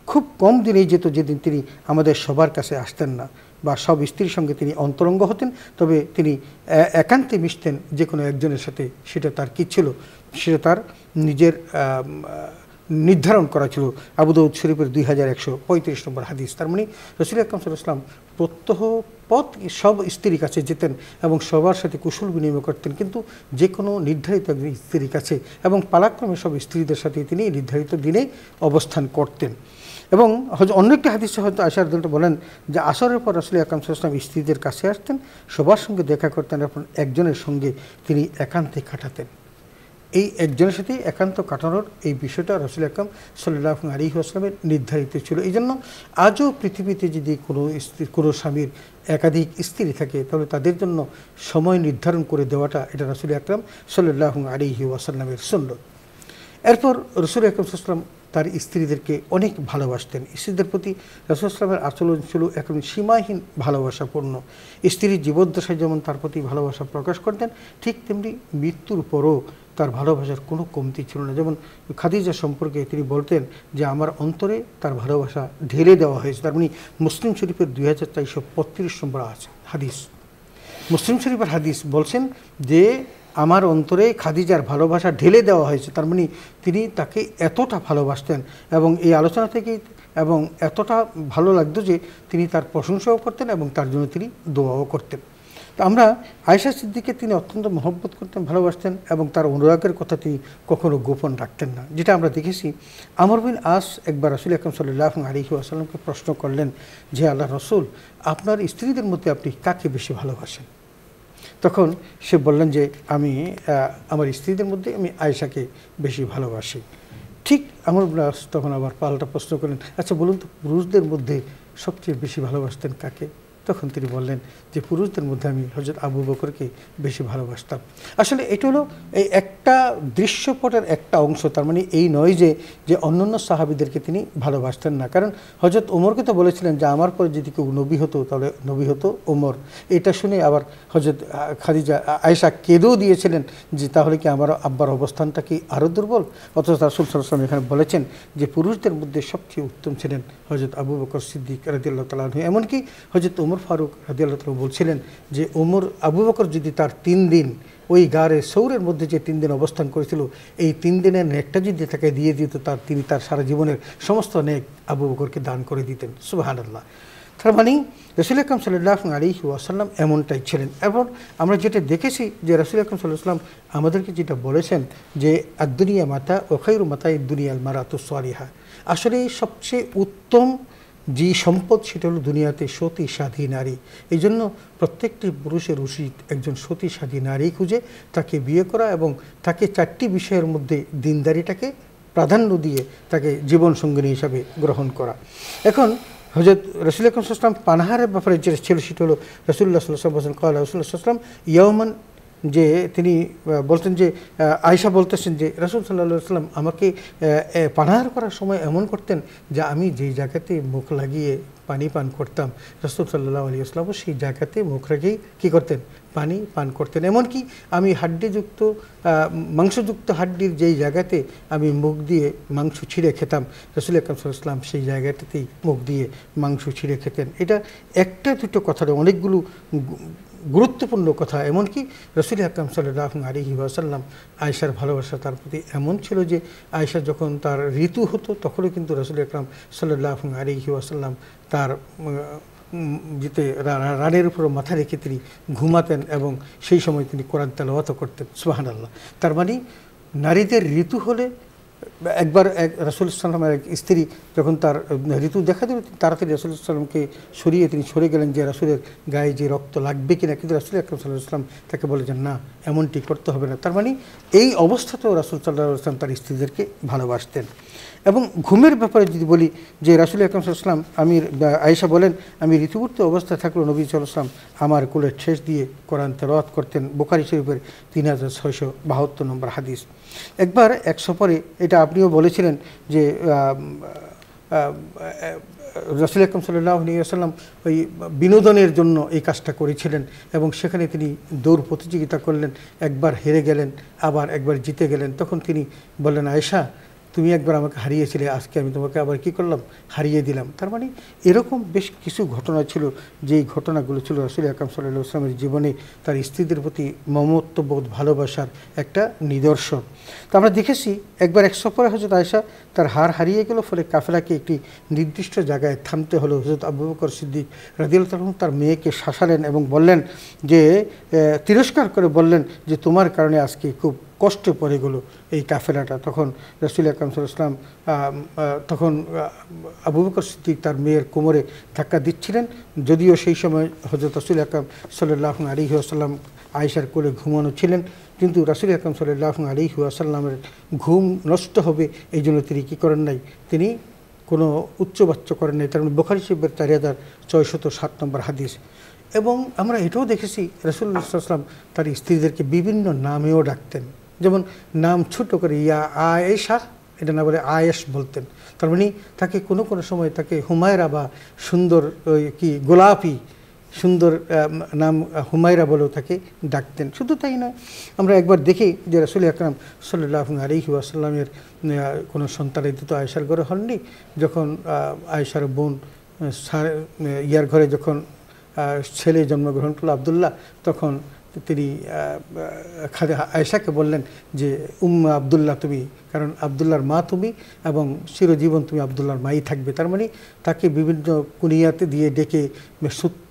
খুব কম দিনেই যেত যেদিন তিনি আমাদের সবার কাছে আসতেন না বা সব স্ত্রীর সঙ্গে তিনি অন্তরঙ্গ হতেন, তবে তিনি একান্তে মিশতেন যে কোনো একজনের সাথে। সেটা তার কী ছিল, সেটা তার নিজের নির্ধারণ করা ছিল। আবু দাউদ শরীফের 2135 নম্বর হাদিস। তার মানে রাসূল আকরাম সাল্লাল্লাহু আলাইহি ওয়াসাল্লাম প্রত্যহ পথ সব স্ত্রীর কাছে যেতেন এবং সবার সাথে কুশল বিনিময় করতেন, কিন্তু যে কোনো নির্ধারিত স্ত্রীর কাছে এবং পালাক্রমে সব স্ত্রীদের সাথে তিনি নির্ধারিত দিনে অবস্থান করতেন। এবং অন্য একটি হাদিসে হয়তো আয়েশা রাদিয়াল্লাহু বলেন যে আসরের পর রাসূল আকরাম সাল্লাল্লাহু আলাইহি ওয়াসাল্লাম স্ত্রীদের কাছে আসতেন, সবার সঙ্গে দেখা করতেন এবং একজনের সঙ্গে তিনি একান্তে কাটাতেন। এই একজনের সাথে একান্ত কাটানোর এই বিষয়টা রাসূল আকরাম সাল্লাল্লাহু আলাইহি ওয়াসাল্লামের নির্ধারিত ছিল। এই জন্য আজও পৃথিবীতে যদি কোনো স্বামীর একাধিক স্ত্রী থাকে তাহলে তাদের জন্য সময় নির্ধারণ করে দেওয়াটা এটা রাসূল আকরাম সাল্লাল্লাহু আলাইহি ওয়াসাল্লামের সুন্নাত। এরপর রাসূল আকরাম সাল্লাল্লাহু আলাইহি ওয়াসাল্লাম তার স্ত্রীদেরকে অনেক ভালোবাসতেন। স্ত্রীদের প্রতি রাসূল সাল্লাল্লাহু আলাইহি ওয়াসাল্লামের আচরণ ছিল একদম সীমাহীন ভালোবাসাপূর্ণ। স্ত্রীর জীবদ্দশায় যেমন তার প্রতি ভালোবাসা প্রকাশ করতেন, ঠিক তেমনি মৃত্যুর পরও তার ভালোবাসার কোনো কমতি ছিল না। যেমন খাদিজা সম্পর্কে তিনি বলতেন যে আমার অন্তরে তার ভালোবাসা ঢেলে দেওয়া হয়েছে। তার মানে মুসলিম শরীফের 2435 নম্বর আছে হাদিস, মুসলিম শরীফের হাদিস বলছেন যে আমার অন্তরে খাদিজার ভালোবাসা ঢেলে দেওয়া হয়েছে। তার মানে তিনি তাকে এতটা ভালোবাসতেন এবং এই আলোচনা থেকেই এবং এতটা ভালো লাগতো যে তিনি তার প্রশংসাও করতেন এবং তার জন্য তিনি দোয়াও করতেন। তো আমরা আয়েশা সিদ্দিককে তিনি অত্যন্ত মহব্বত করতেন, ভালোবাসতেন এবং তার অনুরাগের কথা তিনি কখনো গোপন রাখতেন না, যেটা আমরা দেখেছি। আমর বিন আস একবার রাসূল আকরাম সাল্লাল্লাহু আলাইহি ওয়াসাল্লামকে প্রশ্ন করলেন যে আল্লাহ রাসূল, আপনার স্ত্রীদের মধ্যে আপনি কাকে বেশি ভালোবাসেন? তখন সে বললেন যে আমি আমার স্ত্রীদের মধ্যে আমি আয়েশাকে বেশি ভালোবাসি। ঠিক আমর বিন আস তখন আবার পাল্টা প্রশ্ন করলেন, আচ্ছা বলুন তো পুরুষদের মধ্যে সবচেয়ে বেশি ভালোবাসতেন কাকে? তখন তিনি বললেন যে পুরুষদের মধ্যে আমি হযরত আবু বকরকে বেশি ভালোবাসতাম। আসলে এটা হলো এই একটা দৃশ্যপটের একটা অংশ। তার মানে এই নয় যে অন্যান্য সাহাবীদেরকে তিনি ভালোবাসতেন না, কারণ হযরত ওমরকে তো বলেছিলেন যে আমার পরে যদি কেউ নবী হতো তাহলে নবী হতো ওমর। এটা শুনে আবার হযরত খাদিজা আয়েশা কেঁদেও দিয়েছিলেন যে তাহলে কি আমার আব্বার অবস্থানটা কি আরও দুর্বল? অথচ রাসূল সাল্লাল্লাহু আলাইহি ওয়াসাল্লাম এখানে বলেছেন যে পুরুষদের মধ্যে সবচেয়ে উত্তম ছিলেন হযরত আবু বকর সিদ্দিক রাদিয়াল্লাহু তাআলা আনহু। এমনকি হযরত ওমর ফারুক রাদিয়াল্লাহু তাআলা বলছিলেন যে আবু বকর যদি তার 3 দিন ওই গারে সৌরের মধ্যে যে 3 দিন অবস্থান করেছিল, এই 3 দিনের নেকটা যদি তাকে দিয়ে দিত তিনি তার সারা জীবনের সমস্ত নেক আবু বকরকে দান করে দিতেন। সুবহানাল্লাহ। তার মানে রাসূল আকরাম সাল্লাল্লাহু আলাইহি ওয়াসাল্লাম এমনটাই ছিলেন। এবং আমরা যেটা দেখেছি যে রাসূল আকরাম সাল্লাল্লাহু আলাইহি ওয়াসাল্লাম আমাদেরকে যেটা বলেছেন যে আদ-দুনিয়া মাতা ওয়া খায়রু মাতাইদ দুনিয়াল মারাতুস সালিহা, আসলে সবচেয়ে উত্তম যে সম্পদ সেটা হলো দুনিয়াতে সতী সাধী নারী। এই জন্য প্রত্যেকটি পুরুষের উচিত একজন সতী সাধী নারী খুঁজে তাকে বিয়ে করা এবং তাকে 4টি বিষয়ের মধ্যে দিনদারিটাকে প্রাধান্য দিয়ে তাকে জীবন সঙ্গিনী হিসাবে গ্রহণ করা। এখন হযরত রাসূল আকরাম সাল্লাল্লাহু আলাইহি ওয়াসাল্লাম পানাহারের ব্যাপারে যে ছিল সেটা হলো রাসূলুল্লাহ সাল্লাল্লাহু আলাইহি ওয়াসাল্লাম ক্বালা রাসূলুল্লাহ সাল্লাল্লাহু আলাইহি ওয়াসাল্লাম ইয়াওমান, যে তিনি বলতেন যে আয়েশা বলতেছেন যে রাসূল সাল্লাল্লাহু আলাইহি ওয়াসাল্লাম আমাকে পানাহার করার সময় এমন করতেন যে আমি যেই জায়গাতে মুখ লাগিয়ে পানি পান করতাম রাসূল সাল্লাল্লাহু আলাইহি ওয়াসাল্লাম সেই জায়গাতে মুখ রেখেই কী করতেন, পানি পান করতেন। এমনকি আমি হাড্ডিযুক্ত মাংসযুক্ত হাড্ডির যেই জায়গাতে আমি মুখ দিয়ে মাংস ছিঁড়ে খেতাম রাসূল আকরাম সাল্লাল্লাহু আলাইহি ওয়াসাল্লাম সেই জায়গাটাতেই মুখ দিয়ে মাংস ছিঁড়ে খেতেন। এটা একটা দুটো কথা নয়, অনেকগুলো গুরুত্বপূর্ণ কথা। এমনকি রাসূল আকরাম সাল্লাল্লাহু আলাইহি ওয়াসাল্লাম আয়েশার ভালোবাসা তার প্রতি এমন ছিল যে আয়েশা যখন তার ঋতু হতো তখনও কিন্তু রাসূল আকরাম সাল্লাল্লাহু আলাইহি ওয়াসাল্লাম তার যেতে রানের উপর মাথা রেখে তিনি ঘুমাতেন এবং সেই সময় তিনি কোরআন তেলাওয়াত করতেন। সুবহানাল্লাহ। তার মানে নারীদের ঋতু হলে একবার রাসূল সাল্লাল্লাহু আলাইহি ওয়াসাল্লামের এক স্ত্রী যখন তার ঋতু দেখা দিল তাড়াতাড়ি রাসূল সাল্লাল্লাহু আলাইহি ওয়াসাল্লামকে সরিয়ে তিনি সরে গেলেন যে রাসূলের গায়ে যে রক্ত লাগবে কিনা, কিন্তু রাসূল আকরাম সাল্লাল্লাহু আলাইহি ওয়াসাল্লাম তাকে বলেছেন না, এমনটি করতে হবে না। তার মানে এই অবস্থাতেও রাসূল সাল্লাল্লাহু আলাইহি ওয়াসাল্লাম তার স্ত্রীদেরকে ভালোবাসতেন। এবং ঘুমের ব্যাপারে যদি বলি যে রাসূল আকরাম সাল্লাল্লাহু আলাইহি ওয়াসাল্লাম আয়েশা বলেন আমি ঋতুবর্তী অবস্থায় থাকলেও নবী সাল্লাল্লাহু আলাইহি ওয়াসাল্লাম আমার কোলের ঠেস দিয়ে কোরআন তেলাওয়াত করতেন। বুখারী শরীফের 3672 নম্বর হাদিস। একবার এক সফরে, এটা আপনিও বলেছিলেন যে রাসূল আকরাম সাল্লাল্লাহু আলাইহি ওয়াসাল্লাম ওই বিনোদনের জন্য এই কাজটা করেছিলেন এবং সেখানে তিনি দৌড় প্রতিযোগিতা করলেন, একবার হেরে গেলেন আবার একবার জিতে গেলেন। তখন তিনি বললেন আয়েশা তুমি একবার আমাকে হারিয়েছিলে, আজকে আমি তোমাকে আবার কি করলাম, হারিয়ে দিলাম। তার মানে এরকম বেশ কিছু ঘটনা ছিল, যেই ঘটনাগুলো ছিল রাসূল আকরাম সাল্লাল্লাহু আলাইহি ওয়াসাল্লামের জীবনে তার স্ত্রীদের প্রতি মমত্ববোধ ভালোবাসার একটা নিদর্শন। তো আমরা দেখেছি একবার এক সফরে হযরত আয়েশা তার হার হারিয়ে গেল, ফলে কাফেলাকে একটি নির্দিষ্ট জায়গায় থামতে হলো। হযরত আবু বকর সিদ্দিক রাদিয়াল্লাহু তাআলা তার মেয়েকে শাসালেন এবং বললেন যে তিরস্কার করে বললেন যে তোমার কারণে আজকে খুব কষ্টে পড়ে গেল এই কাফেলাটা। তখন রাসূল আকরাম সাল্লাল্লাহু আলাইহি ওয়াসাল্লাম তখন আবু বকর সিদ্দিক তার মেয়ের কোমরে ধাক্কা দিচ্ছিলেন, যদিও সেই সময় হযরত রাসূল আকরাম সাল্লাল্লাহু আলাইহি ওয়াসাল্লাম আয়েশার কোলে ঘুমানো ছিলেন, কিন্তু রাসূল আকরাম সাল্লাল্লাহু আলাইহি ওয়াসাল্লামের ঘুম নষ্ট হবে এই জন্য তিনি কী করেন নাই, তিনি কোনো উচ্চবাচ্য করেন নাই। তার মানে বুখারী শরীফের 4607 নম্বর হাদিস। এবং আমরা এটাও দেখেছি রাসূলুল্লাহ সাল্লাল্লাহু আলাইহি ওয়াসাল্লাম তার স্ত্রীদেরকে বিভিন্ন নামেও ডাকতেন, যেমন নাম ছোট করে ইয়া আয়েশা, এটা না বলে আয়েশ বলতেন। তার মানে তাকে কোনো কোনো সময় তাকে হুমায়রা বা সুন্দর কি গোলাপি সুন্দর নাম হুমায়রা বলেও তাকে ডাকতেন। শুধু তাই নয়, আমরা একবার দেখি যে রাসূল আকরাম সাল্লাল্লাহু আলাইহি ওয়াসাল্লামের কোনো সন্তানিত তো আয়েশার ঘরে হননি। যখন আয়েশার বোন ইয়ার ঘরে যখন ছেলে জন্মগ্রহণ করলো আব্দুল্লাহ, তখন তিনি আয়েশাকে বললেন যে উম্মে আব্দুল্লাহ তুমি, কারণ আব্দুল্লাহর মা তুমি এবং চিরজীবন তুমি আব্দুল্লাহর মাই থাকবে। তার মানে তাকে বিভিন্ন কুনিয়াতে দিয়ে ডেকে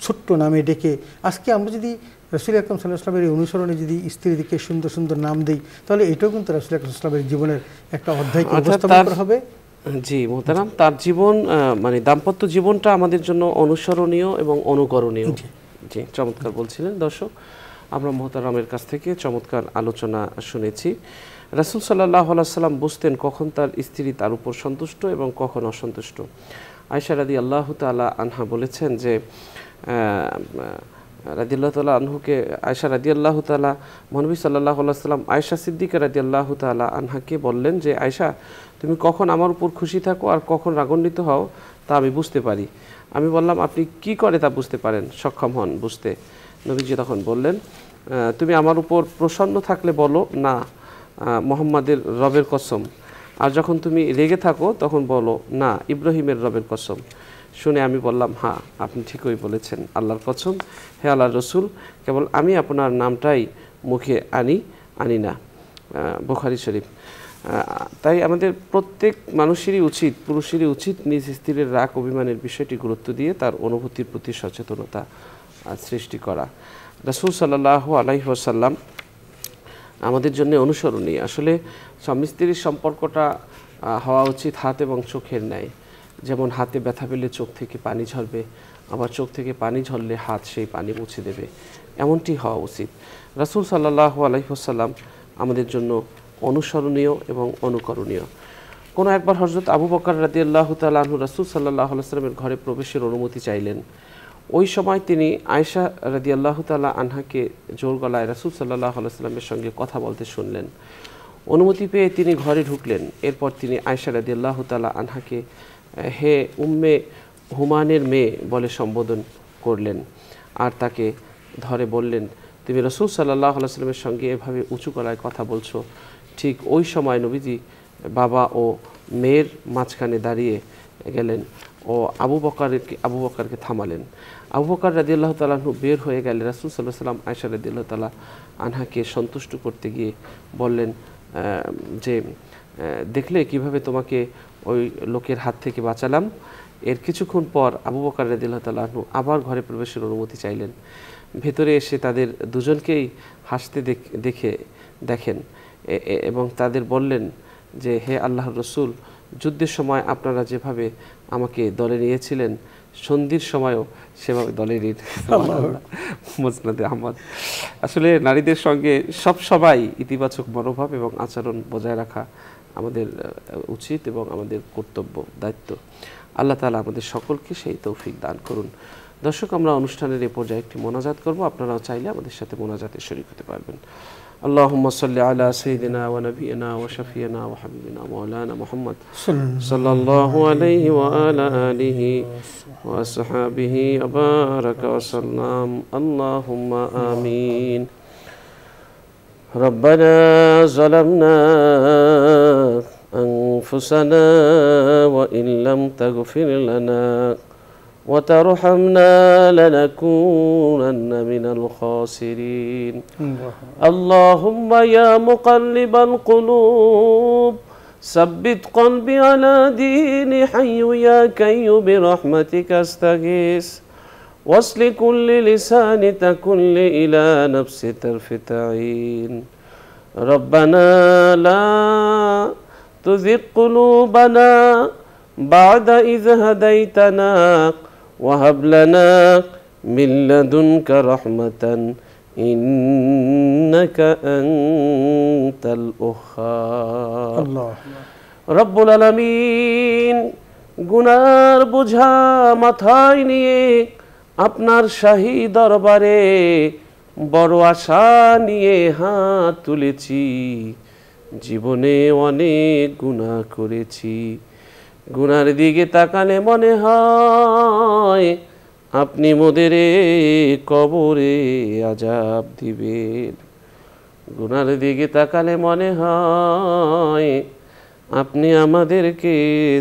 ছোট্ট নামে ডেকে, আজকে আমরা যদি রাসূল আকরাম সাল্লাল্লাহু আলাইহি ওয়াসাল্লামের অনুসরণে যদি স্ত্রীদিকে সুন্দর সুন্দর নাম দিই তাহলে এটাও কিন্তু রাসূল আকরাম সাল্লাল্লাহু আলাইহি ওয়াসাল্লামের জীবনের একটা অধ্যায়কে উপস্থাপন করা হবে। জি মোহতারাম, তার জীবন মানে দাম্পত্য জীবনটা আমাদের জন্য অনুসরণীয় এবং অনুকরণীয়। জি চমৎকার বলছিলেন দর্শক, আমরা মোহতারামের কাছ থেকে চমৎকার আলোচনা শুনেছি। রাসূল সাল্লাল্লাহু আলাইহি ওয়াসাল্লাম বুঝতেন কখন তার স্ত্রী তার উপর সন্তুষ্ট এবং কখন অসন্তুষ্ট। আয়েশা রাদিয়াল্লাহু তাআলা আনহা বলেছেন যে রাদিয়াল্লাহু তাআলা আনহুকে, আয়েশা রাদিয়াল্লাহু তাআলা মহানবী সাল্লাল্লাহু আলাইহি ওয়াসাল্লাম আয়েশা সিদ্দিকা রাদিয়াল্লাহু তাআলা আনহাকে বললেন যে আয়েশা তুমি কখন আমার উপর খুশি থাকো আর কখন রাগান্বিত হও তা আমি বুঝতে পারি। আমি বললাম আপনি কি করে তা বুঝতে পারেন, সক্ষম হন বুঝতে? নবীজি তখন বললেন তুমি আমার উপর প্রসন্ন থাকলে বলো না মুহাম্মাদের রবের কসম, আর যখন তুমি রেগে থাকো তখন বলো না ইব্রাহিমের রবের কসম। শুনে আমি বললাম হ্যাঁ আপনি ঠিকই বলেছেন, আল্লাহর কসম হে আল্লাহর রসুল, কেবল আমি আপনার নামটাই মুখে আনি না। বুখারী শরীফ। তাই আমাদের প্রত্যেক মানুষেরই উচিত, পুরুষেরই উচিত নিজ স্ত্রীর রাগ অভিমানের বিষয়টি গুরুত্ব দিয়ে তার অনুভূতির প্রতি সচেতনতা সৃষ্টি করা। রাসূল সাল্লাল্লাহু আলাইহি ওয়াসাল্লাম আমাদের জন্য অনুসরণীয়। আসলে স্বামী স্ত্রীর সম্পর্কটা হওয়া উচিত হাত এবং চোখের ন্যায়, যেমন হাতে ব্যথা পেলে চোখ থেকে পানি ঝরবে, আবার চোখ থেকে পানি ঝরলে হাত সেই পানি মুছে দেবে, এমনটি হওয়া উচিত। রাসূল সাল্লাল্লাহু আলাইহি ওয়াসাল্লাম আমাদের জন্য অনুসরণীয় এবং অনুকরণীয়। কোনো একবার হযরত আবু বকর রাদিয়াল্লাহু তাআলা আনহু রাসূল সাল্লাল্লাহু আলাইহি ওয়াসাল্লামের ঘরে প্রবেশের অনুমতি চাইলেন। ওই সময় তিনি আয়েশা রাদিয়াল্লাহু তাআলা আনহাকে জোর গলায় রাসূল সাল্লাল্লাহু আলাইহি ওয়াসাল্লামের সঙ্গে কথা বলতে শুনলেন। অনুমতি পেয়ে তিনি ঘরে ঢুকলেন। এরপর তিনি আয়েশা রাদিয়াল্লাহু তাআলা আনহাকে হে উম্মে হুমানের মেয়ে বলে সম্বোধন করলেন, আর তাকে ধরে বললেন, তুমি রাসূল সাল্লাল্লাহু আলাইহি ওয়াসাল্লামের সঙ্গে এভাবে উঁচু গলায় কথা বলছো। ঠিক ওই সময় নবীজি বাবা ও মেয়ের মাঝখানে দাঁড়িয়ে গেলেন ও আবু বকরকে থামালেন। আবু বকর রাদিয়াল্লাহু তাআলা আনহু বের হয়ে গেলে রাসূল সাল্লাল্লাহু আলাইহি ওয়াসাল্লাম আয়েশা রাদিয়াল্লাহু তাআলা আনহাকে সন্তুষ্ট করতে গিয়ে বললেন যে দেখলে কিভাবে তোমাকে ওই লোকের হাত থেকে বাঁচালাম। এর কিছুক্ষণ পর আবু বকর রাদিয়াল্লাহু তাআলা আনহু আবার ঘরে প্রবেশের অনুমতি চাইলেন। ভেতরে এসে তাদের দুজনকেই হাসতে দেখেন এবং তাদের বললেন যে হে আল্লাহর রাসূল, যুদ্ধের সময় আপনারা যেভাবে আমাকে দলে নিয়েছিলেন, সন্ধির সময়ও সেভাবে দলে নিন। মুসনাদে আহমদ। আসলে নারীদের সঙ্গে সবাই ইতিবাচক মনোভাব এবং আচরণ বজায় রাখা আমাদের উচিত এবং আমাদের কর্তব্য, দায়িত্ব। আল্লাহ তাআলা আমাদের সকলকে সেই তৌফিক দান করুন। দর্শক, আমরা অনুষ্ঠানের এই পর্যায়ে একটি মোনাজাত করব। আপনারাও চাইলে আমাদের সাথে মোনাজাতে শরীক হতে পারবেন। اللهم صل على سيدنا ونبينا وشفينا وحبيبنا مولانا محمد صلى الله عليه وعلى آله وأصحابه وبارك وسلم. اللهم آمين. ربنا ظلمنا أنفسنا وإن لم تغفر لنا وترحمنا لنكونن من الخاسرين. اللهم يا مقلب القلوب ثبت قلبي على دين حي يا كي برحمتك استغيث وصل كل لسان تكل إلى نفس طرفة عين. ربنا لا تزغ قلوبنا بعد إذ هديتنا وهب لنا من لدنك رحمة إنك أنت الوهاب. رب العالمين গুনার বোঝা মাথায় নিয়ে আপনার শাহী দরবারে বড় আশা নিয়ে হাত তুলেছি। জীবনে অনেক গুনাহ করেছি। গুনার দিকে তাকালে মনে হয় আপনি মোদের কবরে আযাব দিবেন। গুনার দিকে তাকালে মনে হয় আপনি আমাদেরকে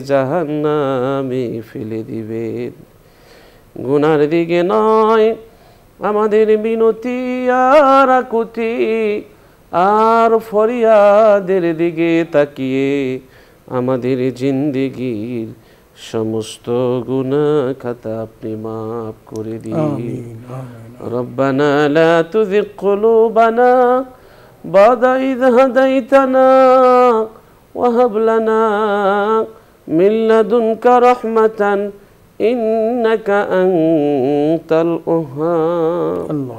জাহান্নামে ফেলে দিবেন। গুনার দিকে নয়, আমাদের বিনতি আর আকুতি আর ফরিয়াদের দিকে তাকিয়ে আমাদের জিন্দেগীর সমস্ত গুনাহ খাতা আপনি মাফ করে দিন। রব্বানা লা তুযিগ কুলুবানা বাদা ইয হাদাইতানা ওয়া হাব লানা মিন লাদুনকা রাহমাতান ইন্নাকা আনতাল ওয়াহ্হাব।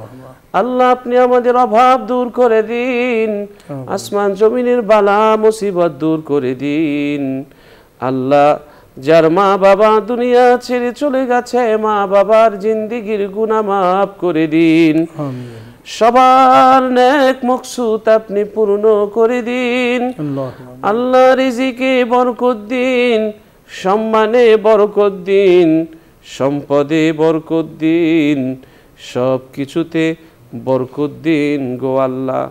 আল্লাহ, আপনি আমাদের অভাব দূর করে দিন, আসমান জমিনের বালা মুসিবত দূর করে দিন। আল্লাহ, যার মা বাবা দুনিয়া ছেড়ে চলে গেছে, মা বাবার জিন্দেগীর গুনাহ মাফ করে দিন। সবার নেক মকসুদ আপনি পূর্ণ করে দিন। আল্লাহ, রিজিকে বরকত দিন, সম্মানে বরকত দিন, সম্পদে বরকত দিন, সব কিছুতে বরকত দিন গো আল্লাহ।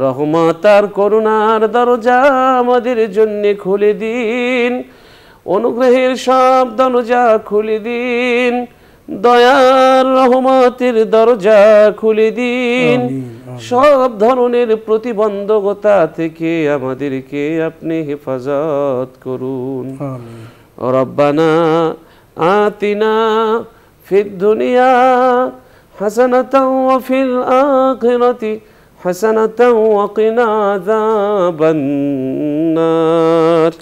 রহমত আর করুণার দরজা আমাদের জন্য খুলে দিন। অনুগ্রহের সব দরজা খুলে দিন। দয়ার রহমতের দরজা খুলে দিন। সব ধরনের প্রতিবন্ধকতা থেকে আমাদেরকে আপনি হেফাজত করুন। রব্বানা আতিনা ফিদ দুনিয়া হাসানাতাও ওয়া ফিল আখিরাতি হাসানাতাও ওয়া কিনা আযাবান নার।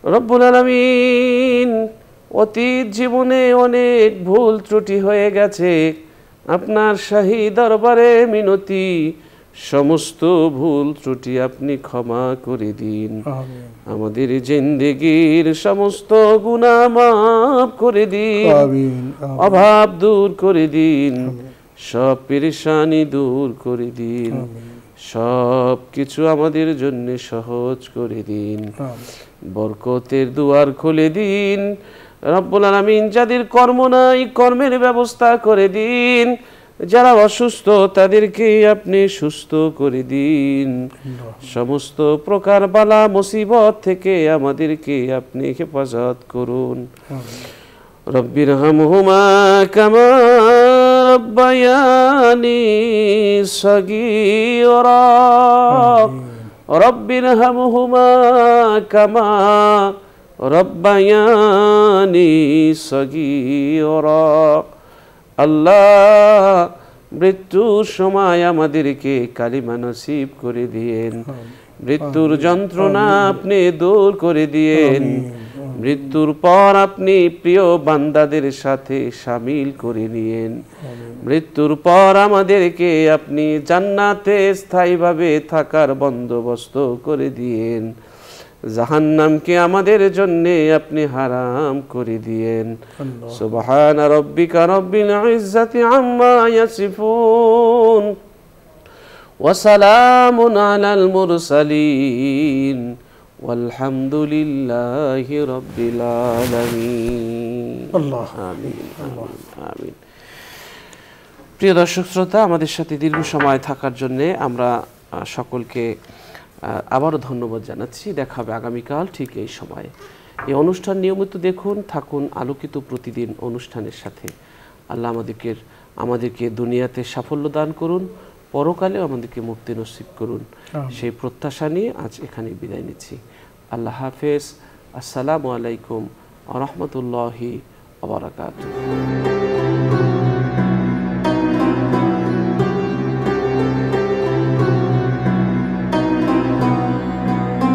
রব্বুল আলামিন, অতীত জীবনে অনেক ভুল ত্রুটি হয়ে গেছে, আপনার শাহী দরবারে মিনতি, সমস্ত ভুল ত্রুটি আপনি ক্ষমা করে দিন। আমিন আমাদের জিন্দেগির সমস্ত গুনাহ মাফ করে দিন, আমিন অভাব দূর করে দিন, সব পেরেশানি দূর করে দিন, সব কিছু আমাদের জন্য সহজ করে দিন, বরকতের দুয়ার খুলে দিন। রব্বুল আলামিন, যাদের কর্ম নাই কর্মের ব্যবস্থা করে দিন, যারা অসুস্থ তাদেরকে আপনি সুস্থ করে দিন, সমস্ত প্রকার বালা মুসিবত থেকে আমাদেরকে আপনি হেফাজত করুন। রব্বিরহামহুমা কামা রব্বায়ানি সগীরা, রব্বিরহামহুমা কামা রব্বায়ানি সগীরা। আল্লাহ, মৃত্যুর সময় আমাদেরকে কালিমা নসিব করে দিয়েন, মৃত্যুর যন্ত্রণা আপনি দূর করে দিয়েন, মৃত্যুর পর আপনি প্রিয় বান্দাদের সাথে শামিল করে নিয়েন, মৃত্যুর পর আমাদেরকে আপনি জান্নাতে স্থায়ীভাবে থাকার বন্দোবস্ত করে দিয়েন, জাহান্নামকে আমাদের জন্য আপনি হারাম করে দিয়েন। সুবহান রাব্বিকা রাব্বিল ইজ্জাতি আম্মা ইয়াসিফুন ওয়া সালামুন আলাল মুরসালিন ওয়ালহামদুলিল্লাহি রাব্বিল আলামিন। আল্লাহ আমিন আমিন। প্রিয় দর্শক শ্রোতা, আমাদের সাথে দীর্ঘ সময় থাকার জন্য আমরা সকলকে আবারও ধন্যবাদ জানাচ্ছি। দেখা হবে আগামীকাল ঠিক এই সময়ে। এই অনুষ্ঠান নিয়মিত দেখুন, থাকুন আলোকিত প্রতিদিন অনুষ্ঠানের সাথে। আল্লাহ আমাদেরকে দুনিয়াতে সাফল্য দান করুন, পরকালেও আমাদেরকে মুক্তি নসিব করুন, সেই প্রত্যাশা নিয়ে আজ এখানে বিদায় নিচ্ছি। আল্লাহ হাফেজ। আসসালামু আলাইকুম ওয়া রাহমাতুল্লাহি ওয়া বারাকাতুহু।